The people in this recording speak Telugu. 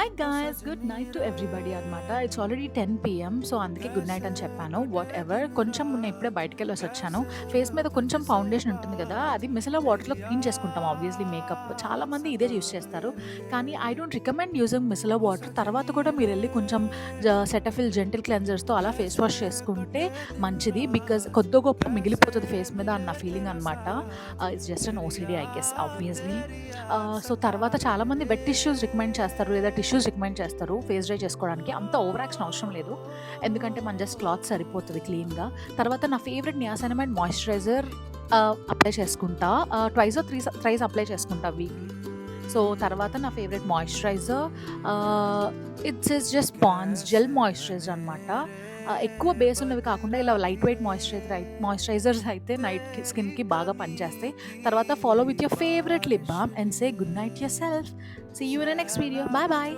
Hi guys! Good night to everybody అనమాట. It's already 10 PM. సో, అందుకే గుడ్ నైట్ అని చెప్పాను. వాటెవర్. కొంచెం నేను ఇప్పుడే బయటికెళ్ళేసొచ్చాను. ఫేస్ మీద కొంచెం ఫౌండేషన్ ఉంటుంది గదా! అది మిసలర్ వాటర్‌లో క్లీన్ చేసుకుంటాం ఆబ్వియస్లీ మేకప్. చాలామంది ఇదే యూజ్ చేస్తారు. కానీ I don't recommend using micellar water. తర్వాత కూడా మీరెళ్లి కొంచెం సెటఫిల్ జెంటిల్ క్లెన్జర్స్‌తో అలా ఫేస్ వాష్ చేసుకుంటే మంచిది. బికాజ్ కొద్దో గొప్పో మిగిలిపోతది ఫేస్ మీద అన్న ఫీలింగ్ అనమాట. It's just an OCD I guess obviously. So, తర్వాత చాలామంది వెట్ టిష్యూస్ రికమెండ్ చేస్తారు. లేదా టిష్యూస్ రికమెండ్ చేస్తారు ఫేస్ డ్రై చేసుకోవడానికి. అంత ఓవర్ యాక్షన్ అవసరం లేదు. ఎందుకంటే మన జస్ట్ క్లాత్ సరిపోతది క్లీన్‌గా. తర్వాత నా ఫేవరెట్ నియాసినమైడ్ మాయిశ్చరైజర్ అప్లై చేసుకుంటా. ట్వైస్ ఆర్ థ్రైస్ అప్లై చేసుకుంటా వీక్లీ. సో, తర్వాత నా favourite moisturiser it's just Pond's gel moisturiser అనమాట. ఎక్కువ బేస్ ఉన్నవి కాకుండా ఇలా లైట్ వెయిట్ మాయిశ్చరైజర్స్ అయితే నైట్ స్కిన్‌కి బాగా పనిచేస్తాయి. తర్వాత follow with your favourite lip balm and say good night yourself. See you in the next video. Bye bye.